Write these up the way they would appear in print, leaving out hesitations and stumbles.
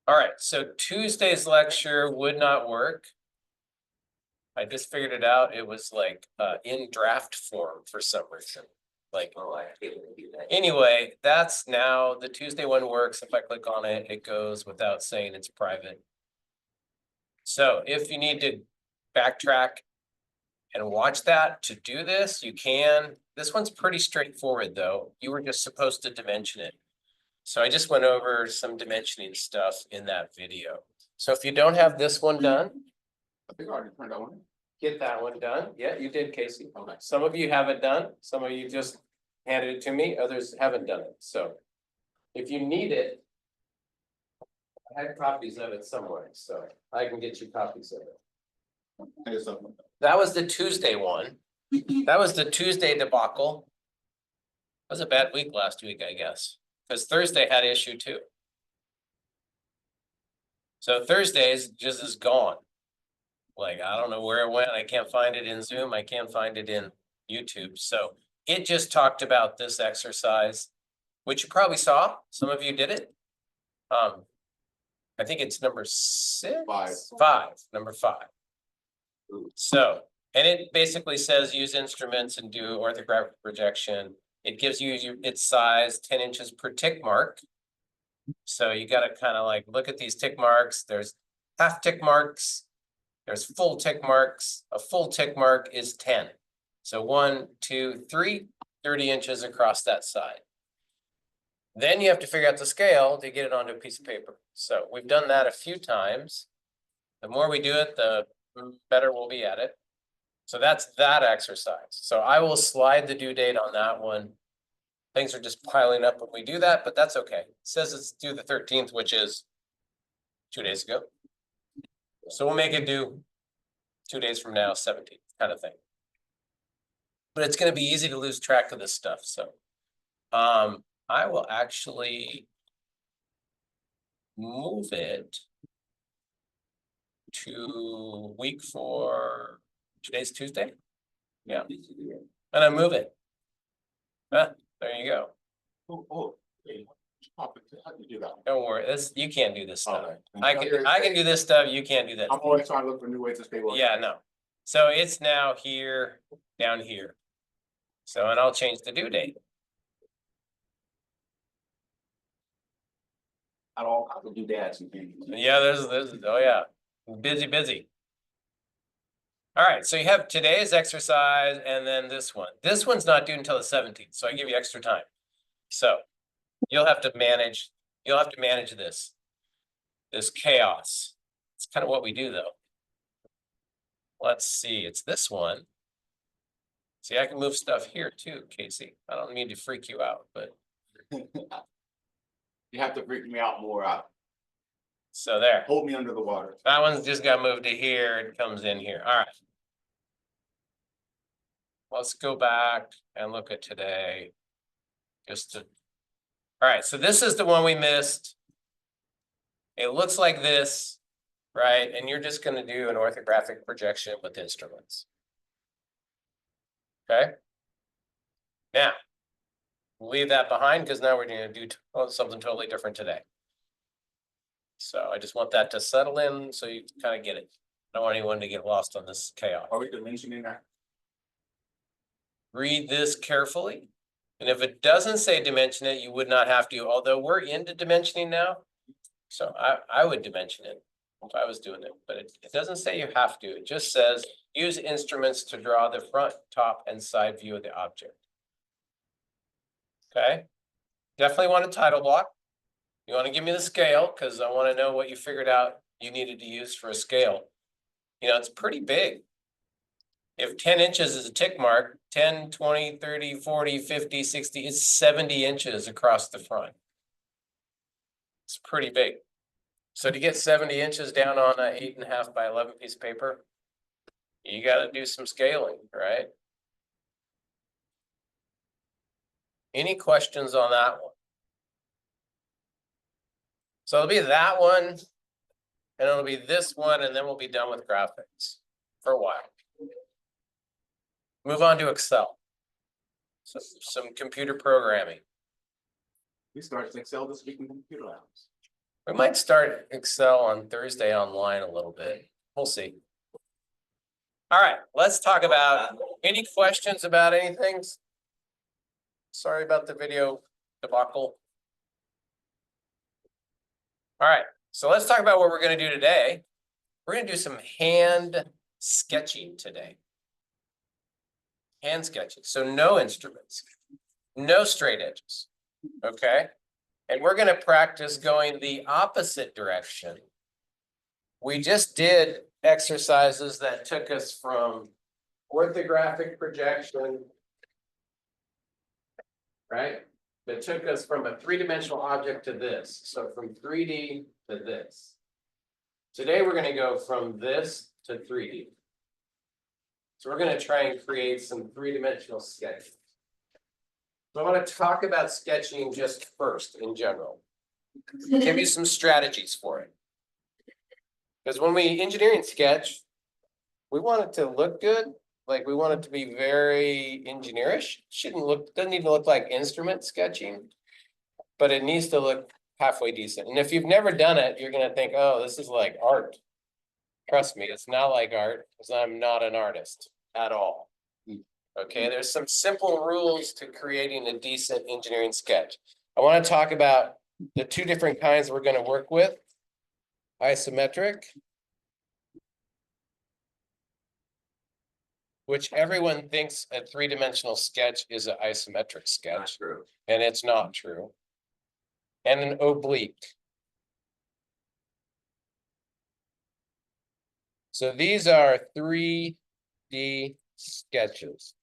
All right, so Tuesday's lecture would not work. I just figured it out. It was like in draft form for some reason. Like, Oh, I hate when you do that. anyway, that's now the Tuesday one works. If I click on it, it goes without saying it's private. So if you need to backtrack and watch that to do this, you can. This one's pretty straightforward though. You were just supposed to dimension it. So I just went over some dimensioning stuff in that video. So if you don't have this one done, I think I already turned that one. get that one done. Yeah, you did, Casey. Okay. Some of you have it done. Some of you just handed it to me. Others haven't done it. So if you need it, I had copies of it somewhere, so I can get you copies of it. I guess that one. That was the Tuesday one. That was the Tuesday debacle. That was a bad week last week, I guess, because Thursday had issue too. So Thursday's just is gone. Like, I don't know where it went. I can't find it in Zoom. I can't find it in YouTube. So it just talked about this exercise, which you probably saw. Some of you did it. I think it's number 6. Number 5. So, and it basically says use instruments and do orthographic projection. It gives you its size, 10 inches per tick mark. So you got to kind of like look at these tick marks. There's half tick marks. There's full tick marks. A full tick mark is 10. So 1, 2, 3, 30 inches across that side. Then you have to figure out the scale to get it onto a piece of paper. So we've done that a few times. The more we do it, the better we'll be at it. So that's that exercise. So I will slide the due date on that one. Things are just piling up when we do that, but that's okay. It says it's due the 13th, which is 2 days ago. So we'll make it due 2 days from now, 17th kind of thing. But it's going to be easy to lose track of this stuff. So I will actually move it to week 4. Today's Tuesday. Yeah. And I move it. There you go. Hey, how do you do that? Don't worry. You can't do this stuff. Okay. I can do this stuff. You can't do that. I'm always trying to look for new ways to stay. Yeah, no. So it's now here, down here. So, and I'll change the due date. I don't have to do that. Yeah, there's, oh yeah, busy. All right, so you have today's exercise and then this one. This one's not due until the 17th, so I give you extra time. So you'll have to manage this chaos. It's kind of what we do though. Let's see, it's this one. See, I can move stuff here too, Casey. I don't mean to freak you out, but. You have to freak me out more. So there. Hold me under the water. That one's just got moved to here. It comes in here. All right. Let's go back and look at today. All right, so this is the one we missed. It looks like this, right? And you're just going to do an orthographic projection with instruments. Okay. Now, we'll leave that behind because now we're going to do something totally different today. So I just want that to settle in so you kind of get it. I don't want anyone to get lost on this chaos. Are we dimensioning that? Read this carefully. And if it doesn't say dimension it, you would not have to, although we're into dimensioning now. So I would dimension it if I was doing it, but it doesn't say you have to. It just says use instruments to draw the front, top, and side view of the object. Okay. Definitely want a title block. You want to give me the scale because I want to know what you figured out you needed to use for a scale. You know, it's pretty big. If 10 inches is a tick mark, 10, 20, 30, 40, 50, 60, it's 70 inches across the front. It's pretty big. So to get 70 inches down on an 8.5 by 11 piece of paper, you got to do some scaling, right? Any questions on that one? So it'll be that one, and it'll be this one, and then we'll be done with graphics for a while. Move on to Excel. So some computer programming. We started Excel this week in computer labs. We might start Excel on Thursday online a little bit. We'll see. All right, let's talk about any questions about anything. Sorry about the video debacle. All right, so let's talk about what we're going to do today. We're going to do some hand sketching today. Hand sketching, so no instruments, no straight edges, okay? And we're going to practice going the opposite direction. We just did exercises that took us from orthographic projection, right? That took us from a three-dimensional object to this. So from 3D to this. Today, we're going to go from this to 3D. So we're going to try and create some three-dimensional sketches. So I want to talk about sketching just first in general. Give you some strategies for it. Because when we engineering sketch, we want it to look good. Like we want it to be very engineerish. Doesn't need to look like instrument sketching, but it needs to look halfway decent. And if you've never done it, you're gonna think, oh, this is like art. Trust me, it's not like art, because I'm not an artist at all. Okay, there's some simple rules to creating a decent engineering sketch. I want to talk about the two different kinds we're going to work with. Isometric, which everyone thinks a three-dimensional sketch is an isometric sketch, and it's not true. And an oblique. So these are 3D sketches.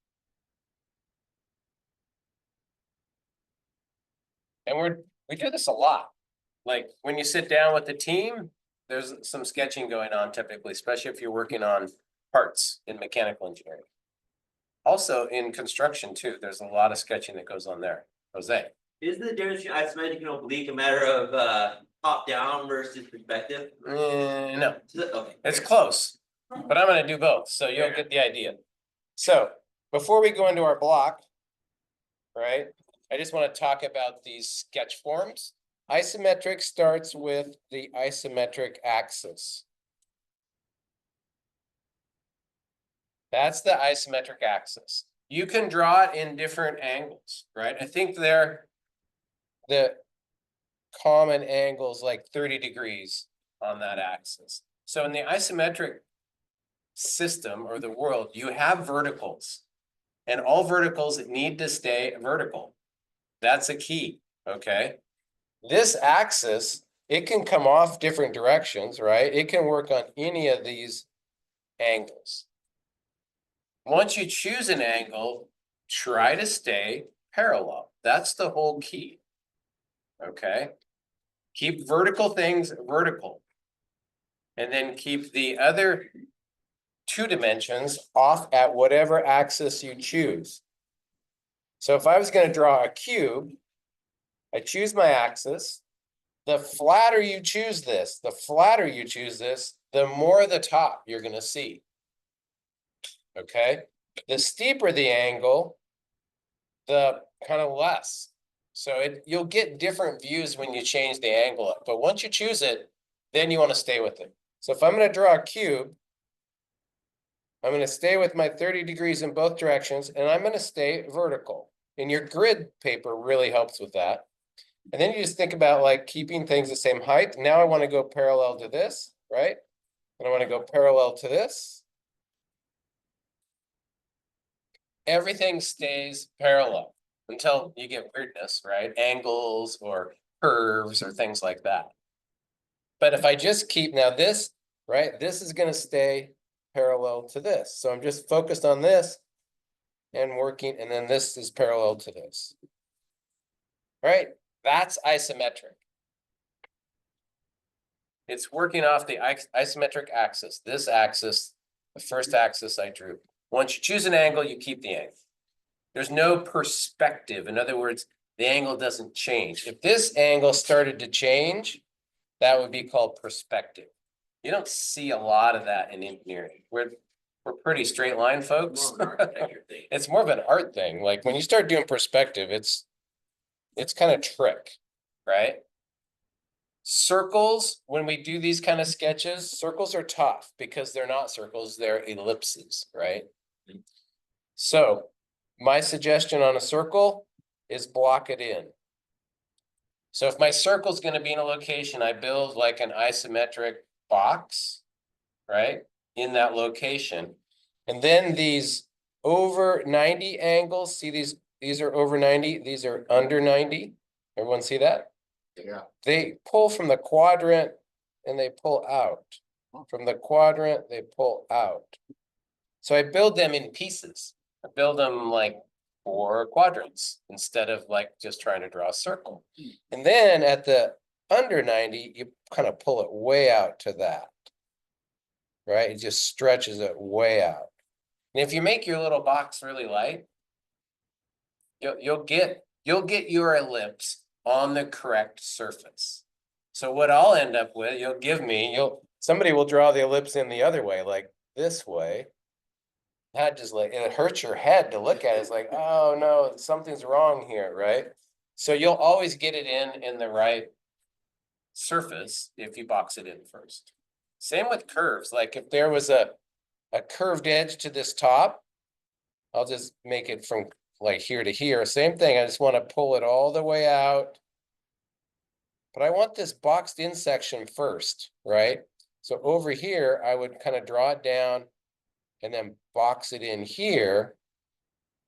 And we do this a lot. Like when you sit down with the team, there's some sketching going on typically, especially if you're working on parts in mechanical engineering. Also in construction too, there's a lot of sketching that goes on there. Jose. Is the difference between isometric and oblique a matter of top down versus perspective? No, Okay. it's close, but I'm going to do both, so you'll get the idea. So before we go into our block, right, I just want to talk about these sketch forms. Isometric starts with the isometric axis. That's the isometric axis. You can draw it in different angles, right? I think they're the common angles like 30 degrees on that axis. So in the isometric system or the world, you have verticals, and all verticals need to stay vertical. That's a key, okay? This axis, it can come off different directions, right? It can work on any of these angles. Once you choose an angle, try to stay parallel. That's the whole key, okay? Keep vertical things vertical. And then keep the other two dimensions off at whatever axis you choose. So if I was going to draw a cube, I choose my axis. The flatter you choose this, the more the top you're going to see. Okay? The steeper the angle, the kind of less. So you'll get different views when you change the angle up. But once you choose it, then you want to stay with it. So if I'm going to draw a cube, I'm going to stay with my 30 degrees in both directions, and I'm going to stay vertical. And your grid paper really helps with that. And then you just think about like keeping things the same height. Now I want to go parallel to this, right? And I want to go parallel to this. Everything stays parallel until you get weirdness, right? Angles or curves or things like that. But if I just keep now this, right? This is going to stay parallel to this. So I'm just focused on this and working, and then this is parallel to this. Right? That's isometric. It's working off the isometric axis. This axis, the first axis I drew. Once you choose an angle, you keep the angle. There's no perspective. In other words, the angle doesn't change. If this angle started to change, that would be called perspective. You don't see a lot of that in engineering. We're pretty straight line folks. It's more of an art thing. Like when you start doing perspective, it's kind of trick, right? Circles, when we do these kind of sketches, circles are tough because they're not circles, they're ellipses, right? So my suggestion on a circle is block it in. So if my circle's gonna be in a location, I build like an isometric box, right? In that location. And then these over 90 angles, see these are over 90, these are under 90. Everyone see that? Yeah. They pull from the quadrant and they pull out. From the quadrant, they pull out. So I build them in pieces. I build them like 4 quadrants instead of like just trying to draw a circle. And then at the under 90, you kind of pull it way out to that. Right? It just stretches it way out. And if you make your little box really light, you'll get your ellipse on the correct surface. So what I'll end up with, somebody will draw the ellipse in the other way, like this way. That just like, it hurts your head to look at it. It's like, oh no, something's wrong here, right? So you'll always get it in the right surface if you box it in first. Same with curves. Like if there was a curved edge to this top, I'll just make it from like here to here. Same thing. I just want to pull it all the way out. But I want this boxed in section first, right? So over here, I would kind of draw it down and then box it in here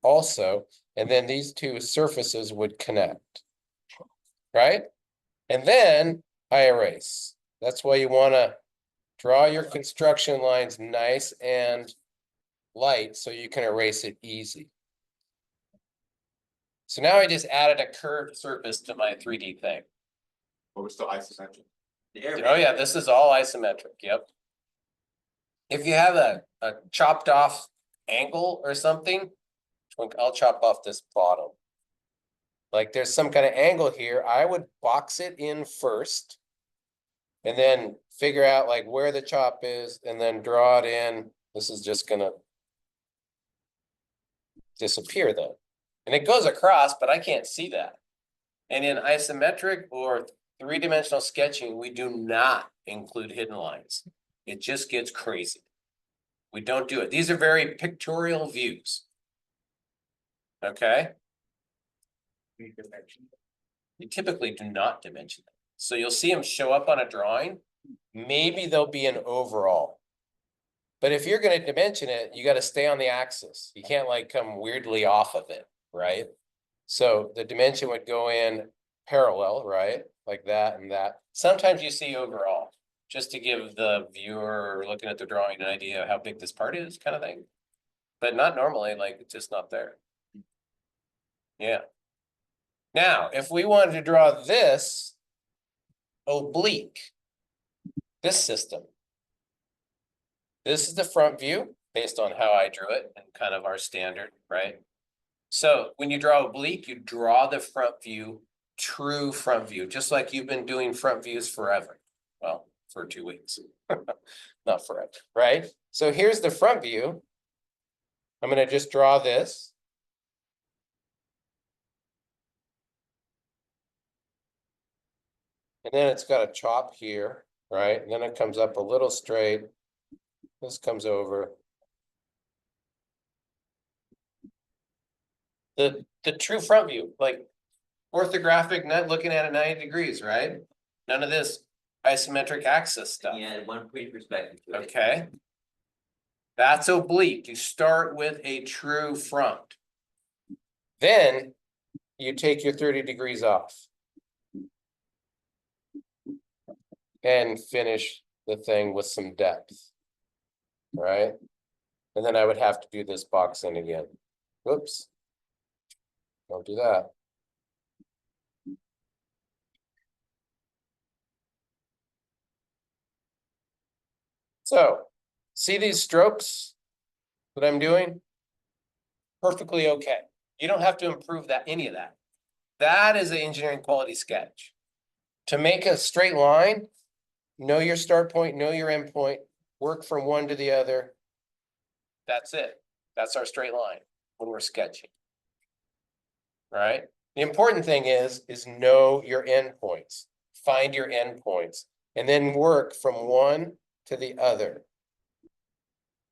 also. And then these two surfaces would connect, right? And then I erase. That's why you want to draw your construction lines nice and light so you can erase it easy. So now I just added a curved surface to my 3D thing. But we're still isometric. Oh yeah, this is all isometric, yep. If you have a chopped off angle or something, I'll chop off this bottom. Like there's some kind of angle here, I would box it in first. And then figure out like where the chop is and then draw it in. This is just gonna disappear then. And it goes across, but I can't see that. And in isometric or 3-dimensional sketching, we do not include hidden lines. It just gets crazy. We don't do it. These are very pictorial views. Okay? You typically do not dimension them. So you'll see them show up on a drawing. Maybe there'll be an overall. But if you're going to dimension it, you got to stay on the axis. You can't like come weirdly off of it, right? So the dimension would go in parallel, right? Like that and that. Sometimes you see overall, just to give the viewer looking at the drawing an idea of how big this part is, kind of thing. But not normally, like it's just not there. Yeah. Now, if we wanted to draw this oblique, this system. This is the front view based on how I drew it and kind of our standard, right? So when you draw oblique, you draw the front view, true front view, just like you've been doing front views forever. Well, for 2 weeks, not forever, right? So here's the front view. I'm going to just draw this. And then it's got a chop here, right? And then it comes up a little straight. This comes over. The true front view, like orthographic, not looking at it 90 degrees, right? None of this isometric axis stuff. Yeah, one point perspective to it. Okay. That's oblique. You start with a true front. Then you take your 30 degrees off. And finish the thing with some depth. Right? And then I would have to do this box in again. Whoops. Don't do that. So, see these strokes that I'm doing? Perfectly okay. You don't have to improve that, any of that. That is an engineering quality sketch. To make a straight line, know your start point, know your end point, work from one to the other. That's it. That's our straight line when we're sketching. Right? The important thing is know your end points. find your endpoints, and then work from one to the other.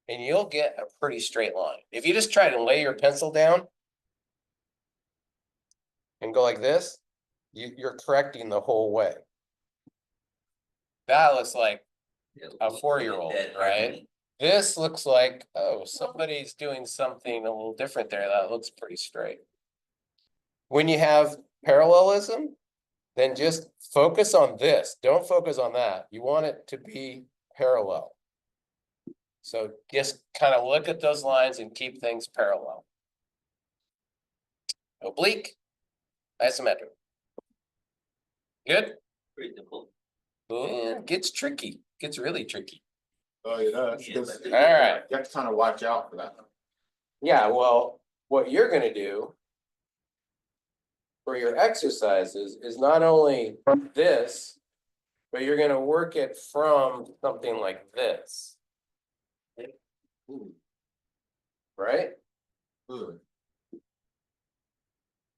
And you'll get a pretty straight line. If you just try to lay your pencil down and go like this, you're correcting the whole way. That looks like a 4-year-old, right? This looks like, oh, somebody's doing something a little different there. That looks pretty straight. When you have parallelism, then just focus on this. Don't focus on that. You want it to be parallel. So just kind of look at those lines and keep things parallel. Oblique, isometric. Good? Pretty simple. It gets tricky, gets really tricky. Oh, yeah, Yeah, because but- you All right. have to kind of watch out for that. Yeah, well, what you're gonna do for your exercises is not only this, but you're gonna work it from something like this, Ooh, right? good.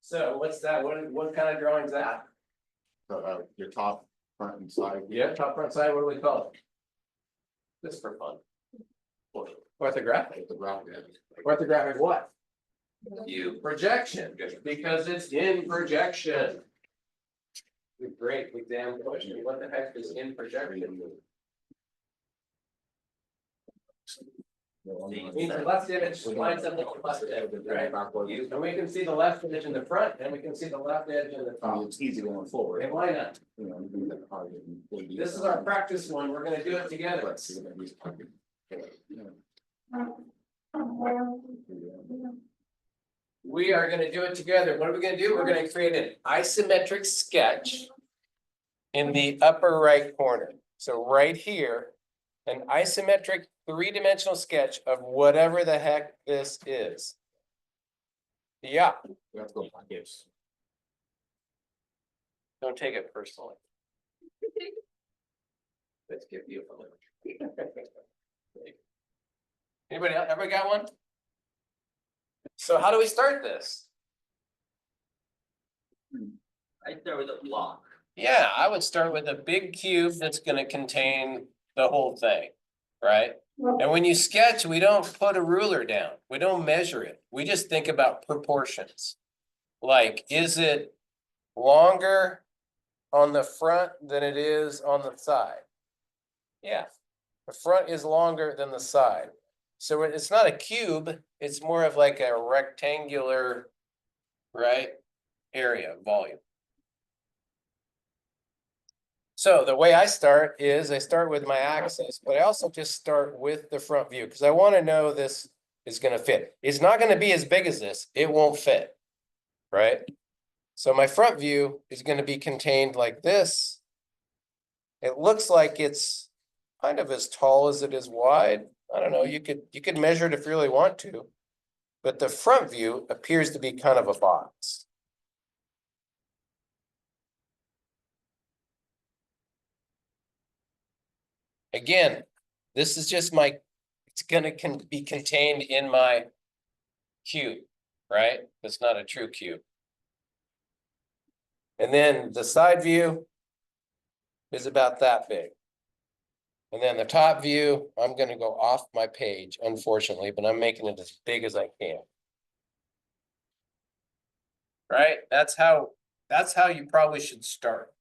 So what's that? What kind of drawing is that? So, your top, front and side. Yeah, top, front, side, what do we call it? Just for fun. Orthographic. The ground. Orthographic what? You. Projection, because it's in projection. Great exam question. What the heck is in projection? Means the left image lines up with the left edge, right? And we can see the left edge in the front, and we can see the left edge in the top. It's easy going forward. And why not? You know, you do that hard and- This is our practice one. We're gonna do it together. Let's see what these are. Yeah. We are gonna do it together. What are we gonna do? We're gonna create an isometric sketch in the upper right corner. So right here, an isometric 3-dimensional sketch of whatever the heck this is. Yeah, We have to go like this. don't take it personally. Let's give you a little. Anybody else, everybody got one? So how do we start this? I start with a block. Yeah, I would start with a big cube that's gonna contain the whole thing, right? And when you sketch, we don't put a ruler down. We don't measure it. We just think about proportions. Like, is it longer on the front than it is on the side? Yeah, the front is longer than the side. So it's not a cube, it's more of like a rectangular, right, area, volume. So the way I start is I start with my axis, but I also just start with the front view because I want to know this is going to fit. It's not going to be as big as this. It won't fit, right? So my front view is going to be contained like this. It looks like it's kind of as tall as it is wide. I don't know, you could measure it if you really want to, but the front view appears to be kind of a box. Again, this is just it's gonna be contained in my cube, right? It's not a true cube. And then the side view is about that big. And then the top view, I'm gonna go off my page, unfortunately, but I'm making it as big as I can. Right? That's how you probably should start.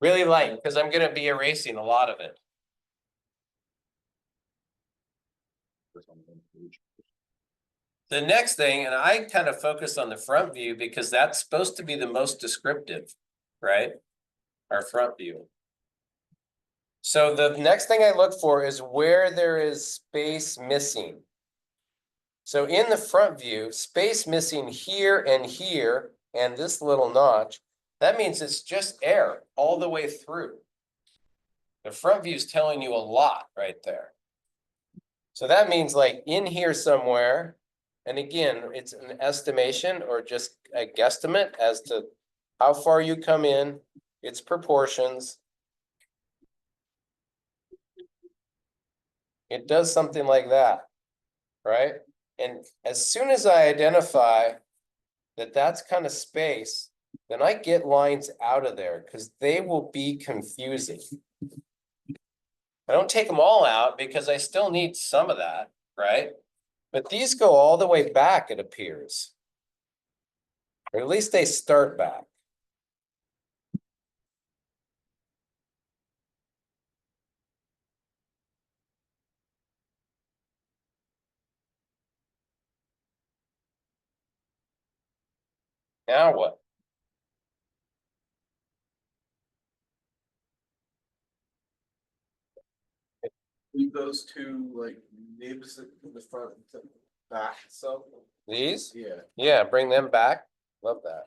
Really light, because I'm gonna be erasing a lot of it. The next thing, and I kind of focus on the front view because that's supposed to be the most descriptive, right? Our front view. So the next thing I look for is where there is space missing. So in the front view, space missing here and this little notch, that means it's just air all the way through. The front view is telling you a lot right there. So that means like in here somewhere, and again, it's an estimation or just a guesstimate as to how far you come in, its proportions. it does something like that, right? And as soon as I identify that that's kind of space, then I get lines out of there because they will be confusing. I don't take them all out because I still need some of that, right? But these go all the way back, it appears. Or at least they start back. Now what? Leave those two like nibs in the front and back, so, These? yeah. Yeah, bring them back. Love that.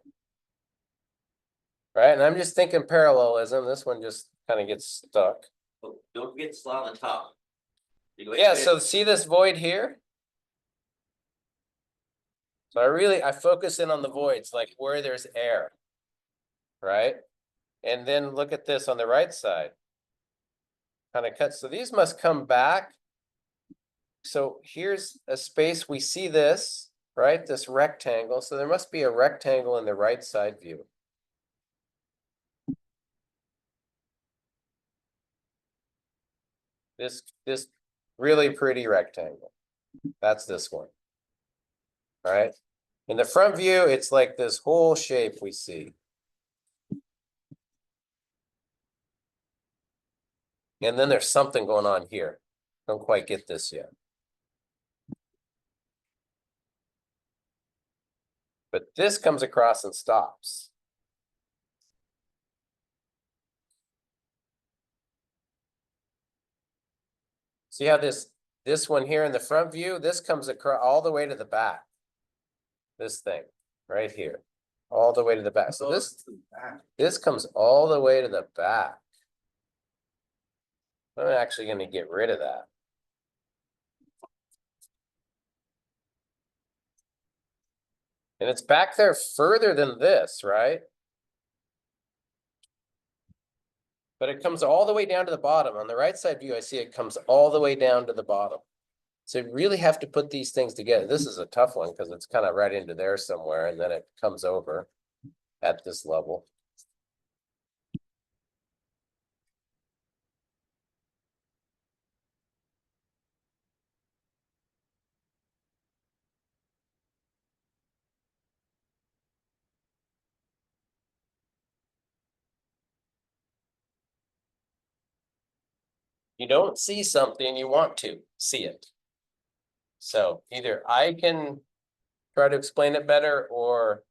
Right, and I'm just thinking parallelism. This one just kind of gets stuck. Oh, don't forget to slot on the top. You go Yeah, ahead. so see this void here? So I focus in on the voids, like where there's air. Right? And then look at this on the right side. Kind of cut, so these must come back. So here's a space, we see this, right? This rectangle, so there must be a rectangle in the right side view. This really pretty rectangle. That's this one. All right. In the front view, it's like this whole shape we see. And then there's something going on here. Don't quite get this yet. But this comes across and stops. See how this one here in the front view, this comes across all the way to the back. This thing right here, all the way to the back. So this comes all the way to the back. I'm actually going to get rid of that. And it's back there further than this, right? But it comes all the way down to the bottom. On the right side view, I see it comes all the way down to the bottom. So you really have to put these things together. This is a tough one because it's kind of right into there somewhere, and then it comes over at this level. You don't see something, you want to see it. So either I can try to explain it better, or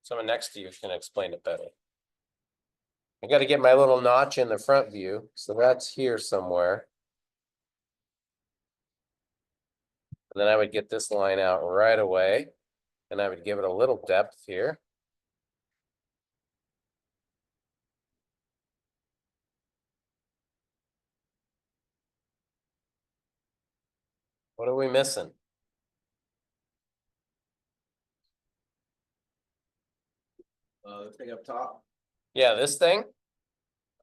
someone next to you can explain it better. I got to get my little notch in the front view. So that's here somewhere. And then I would get this line out right away. And I would give it a little depth here. What are we missing? The thing up top. Yeah, this thing?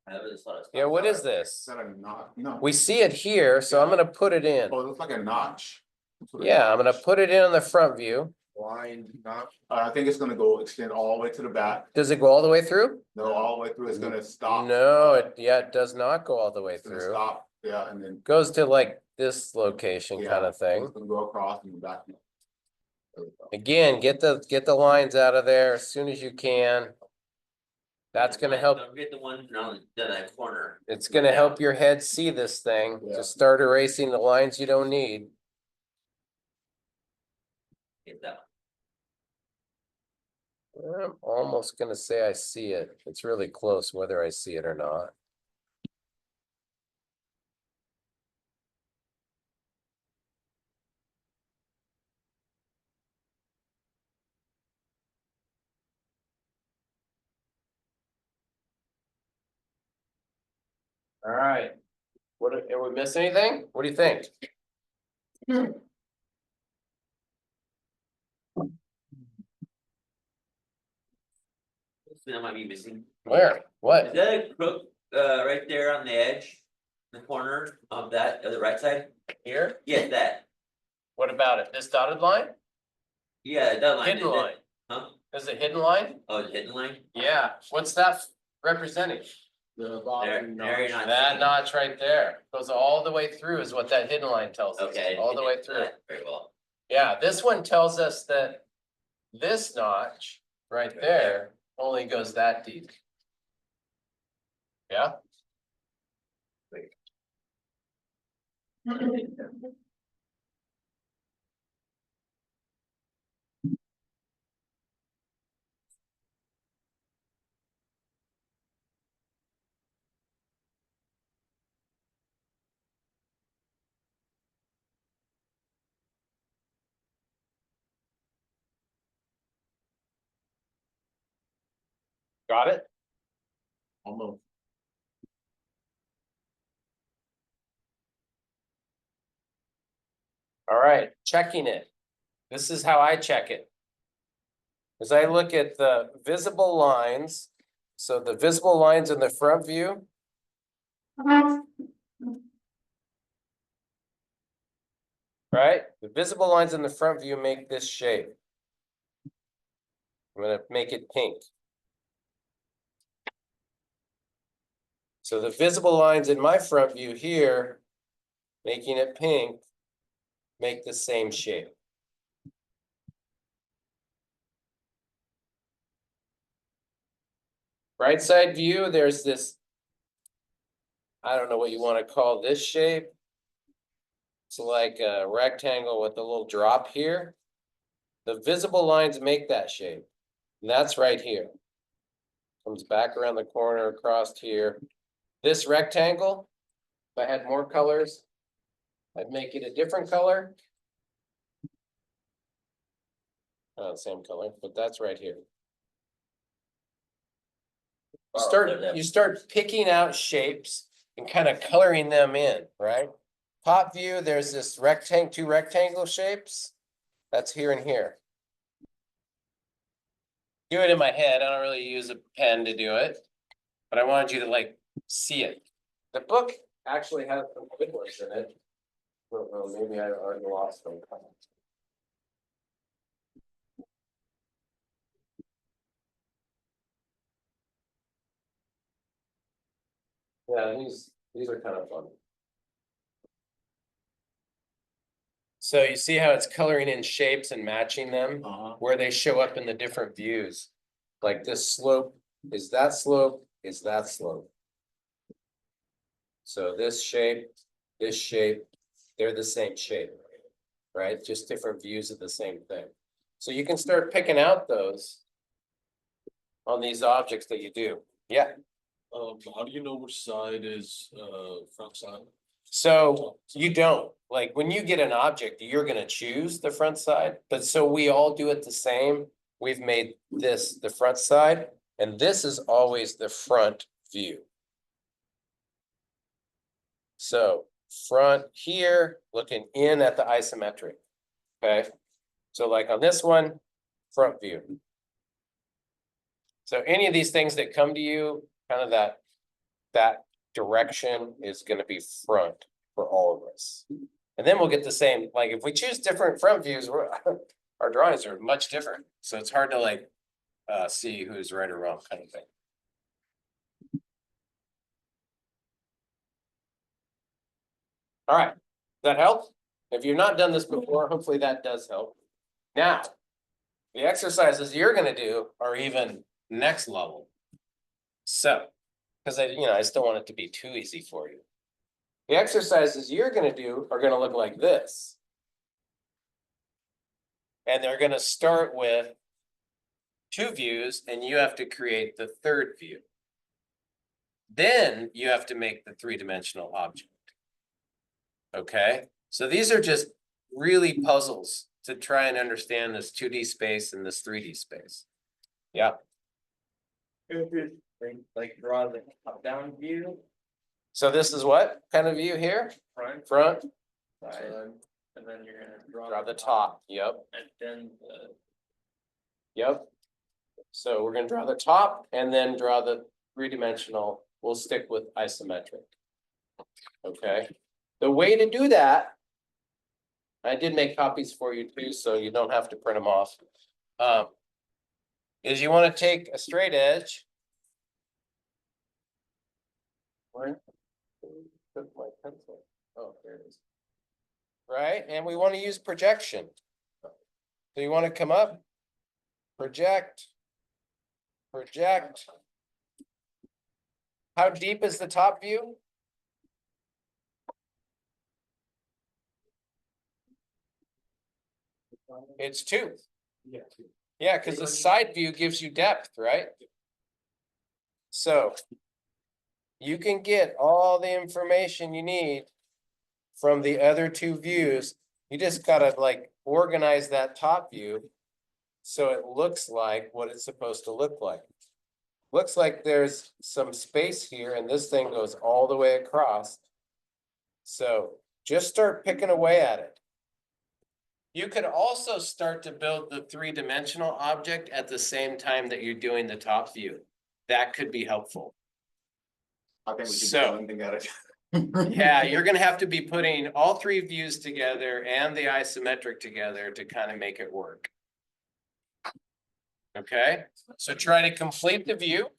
I have this lot of Yeah, what is Is this? that a knot? No. We see it here, so I'm gonna put it in. Oh, it looks like a notch. That's what a Yeah, I'm gonna notch. put it in on the front view. Blind, not. I think it's gonna go extend all the way to the back. Does it go all the way through? No, all the way through. It's gonna stop. No, it does not go all the way It's gonna through. stop. Yeah, and then. Goes to like this location Yeah, kind of thing. It's gonna go across and back. There we go. Again, get the lines out of there as soon as you can. That's gonna help. Don't forget the one on that corner. It's gonna help your head see this thing. Yeah. Just start erasing the lines you don't need. Get that. I'm almost gonna say I see it. It's really close whether I see it or not. All right. Are we missing anything? What do you think? That might be missing. Where? Is What? that a crook, right there on the edge? the corner of that, of the right side? Here, Yeah, that, what about it? This dotted line? yeah, that line. Hidden line. Huh? Is it hidden line? Oh, the hidden line? Yeah, what's that representing? The There, bottom there you're notch. not. That seeing. notch right there, goes all the way through is what that hidden line tells us, Okay. all the way didn't through. know that Very well. Yeah, this one tells us that this notch right there only goes that deep. Yeah, got it? Almost. All right, checking it. This is how I check it. As I look at the visible lines, so the visible lines in the front view. Right, the visible lines in the front view make this shape. I'm gonna make it pink. So the visible lines in my front view here, making it pink, make the same shape. Right side view, there's this, I don't know what you want to call this shape. It's like a rectangle with a little drop here. The visible lines make that shape, and that's right here. Comes back around the corner across here. This rectangle, if I had more colors, I'd make it a different color. Same color, but that's right here. You start picking out shapes and kind of coloring them in, right? Top view, there's this two rectangle shapes. That's here and here. Do it in my head. I don't really use a pen to do it, but I wanted you to like see it. The book actually has some good ones in it. Well, maybe I already lost them. Yeah, these are kind of fun. So you see how it's coloring in shapes and matching them, where they show up in the different views. Like this slope is that slope, is that slope. So this shape, they're the same shape, right? Just different views of the same thing. So you can start picking out those on these objects that you do. Yeah. How do you know which side is front side? So you don't, like, when you get an object, you're gonna choose the front side, but so we all do it the same. We've made this the front side, and this is always the front view. So front here, looking in at the isometric, okay? So like on this one, front view. So any of these things that come to you, kind of that direction is gonna be front for all of us. And then we'll get the same, like if we choose different front views, our drawings are much different. So it's hard to like see who's right or wrong kind of thing. All right, does that help? If you've not done this before, hopefully that does help. Now, the exercises you're gonna do are even next level. So, because I still want it to be too easy for you. The exercises you're gonna do are gonna look like this. And they're gonna start with two views, and you have to create the third view. Then you have to make the three-dimensional object. Okay, so these are just really puzzles to try and understand this 2D space and this 3D space. Yeah. Like draw the top down view, So this is what kind of view here? Front, side, and then you're gonna draw the top. Yep, and then the. yep. So we're gonna draw the top and then draw the three-dimensional. We'll stick with isometric. Okay, the way to do that. I did make copies for you too, so you don't have to print them off. Is you want to take a straight edge. Where? Put my pencil. Oh, there it is. Right, and we want to use projection. So you want to come up, project. Project. How deep is the top view? It's 2. Yeah, because the side view gives you depth, right? So you can get all the information you need from the other 2 views. You just gotta like organize that top view so it looks like what it's supposed to look like. Looks like there's some space here and this thing goes all the way across. So just start picking away at it. You could also start to build the 3-dimensional object at the same time that you're doing the top view. That could be helpful. I think we should So- do one thing at it. Yeah, you're gonna have to be putting all 3 views together and the isometric together to kind of make it work. Okay, so try to complete the view.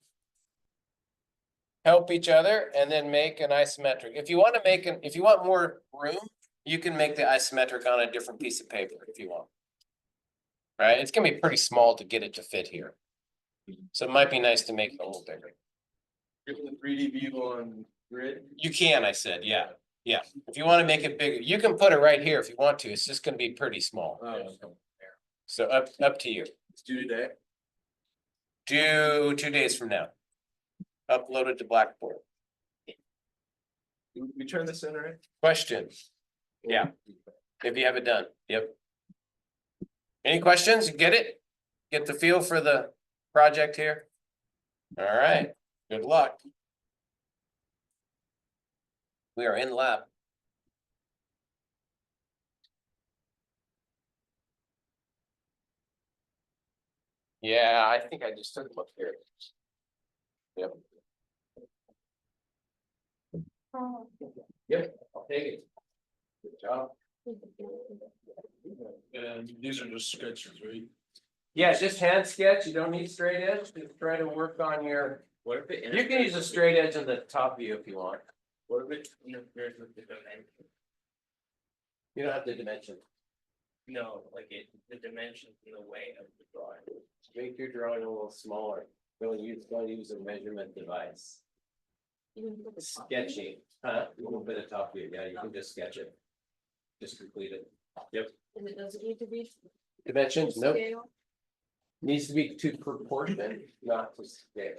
Help each other and then make an isometric. If you want to make if you want more room, you can make the isometric on a different piece of paper if you want. Right, it's gonna be pretty small to get it to fit here. So it might be nice to make it a little bigger. Give the 3D view on grid. You can, I said, yeah, yeah. If you want to make it bigger, you can put it right here if you want to. It's just gonna be pretty small. So up to you. It's due today. Do 2 days from now. Upload it to Blackboard. We turn the center in. Question, yeah, if you have it done, yep. Any questions? Get it? Get the feel for the project here? All right, good luck. We are in lab. Yeah, I think I just took them up here. Yep. Yep, I'll take it. Good job. And these are just sketches, right? Yeah, just hand sketch. You don't need straight edge. Just try to work on your, What if it? you can use a straight edge in the top view if you want. What if it interferes with the dimension? You don't have the dimension. No, like the dimensions in the way of the drawing. Make your drawing a little smaller. Don't use a measurement device. Sketching, a little bit of top view. Yeah, you can just sketch it. Just complete it. Yep. And it doesn't need to be. Dimensions, nope. scale? Needs to be to proportion, not to scale.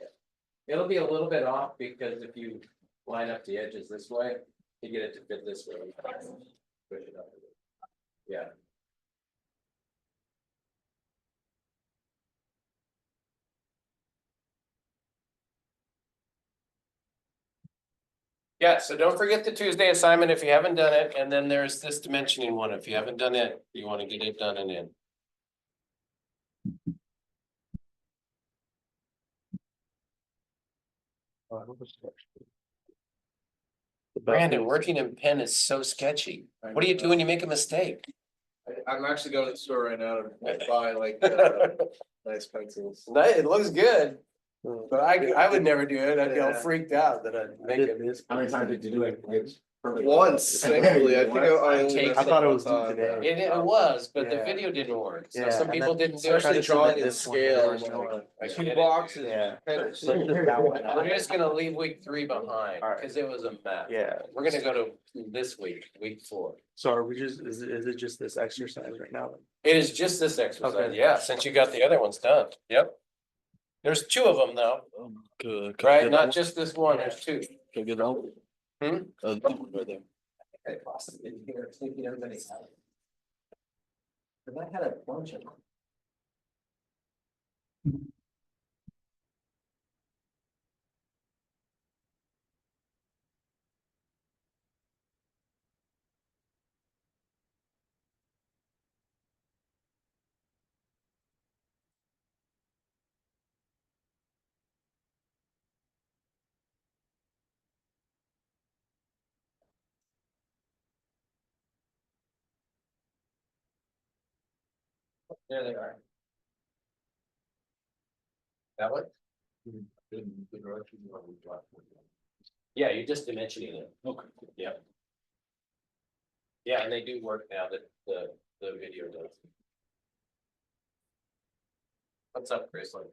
It'll be a little bit off because if you line up the edges this way, you get it to fit this way. Push it up a bit. Yeah. Yeah, so don't forget the Tuesday assignment if you haven't done it, and then there's this dimensioning one. If you haven't done it, you want to get it done and in. Brandon, working in pen is so sketchy. What do you do when you make a mistake? I'm actually going to the store right now to buy like nice pencils. It looks good, but I would never do it. I'd be all freaked out that I'd make it. How many times did you do it? Once, thankfully, I think I only. I thought it was messed up one today. time. It was, but the Yeah. video didn't work. So Yeah, some and people then- didn't do it. Especially Try to drawing submit in this one, scale. there's no one. I Two get it. boxes. Yeah. Kind So just that one. We're just gonna leave week 3 behind Alright. because it was a mess. Yeah, We're gonna go to this week 4. so are we just, is it just this exercise right now? It is just this exercise, Okay. yeah, since you got the other ones done, yep. There's 2 of them though, Good. right? Not just this one, there's 2. Can I get out? Hmm? Right there. I lost it in here, thinking everybody had it. But I had a bunch of them. There they are. That one? In the direction you want to drive. Yeah, you're just dimensioning it. Okay. Yeah. Yeah, and they do work now that the video does. What's up, Graceland?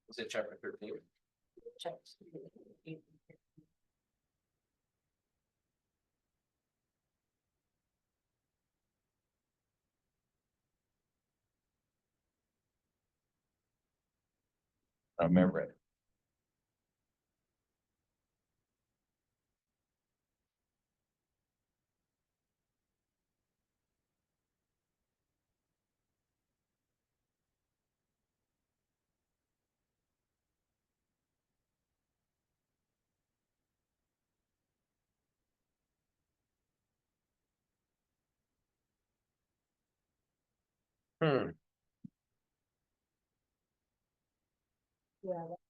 Is it chapter 13? I remember it.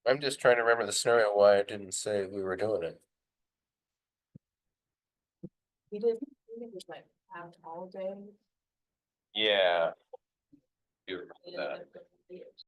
I'm just trying to remember the scenario why I didn't say we were doing it. We did, it was like out all day. Yeah. You remember that.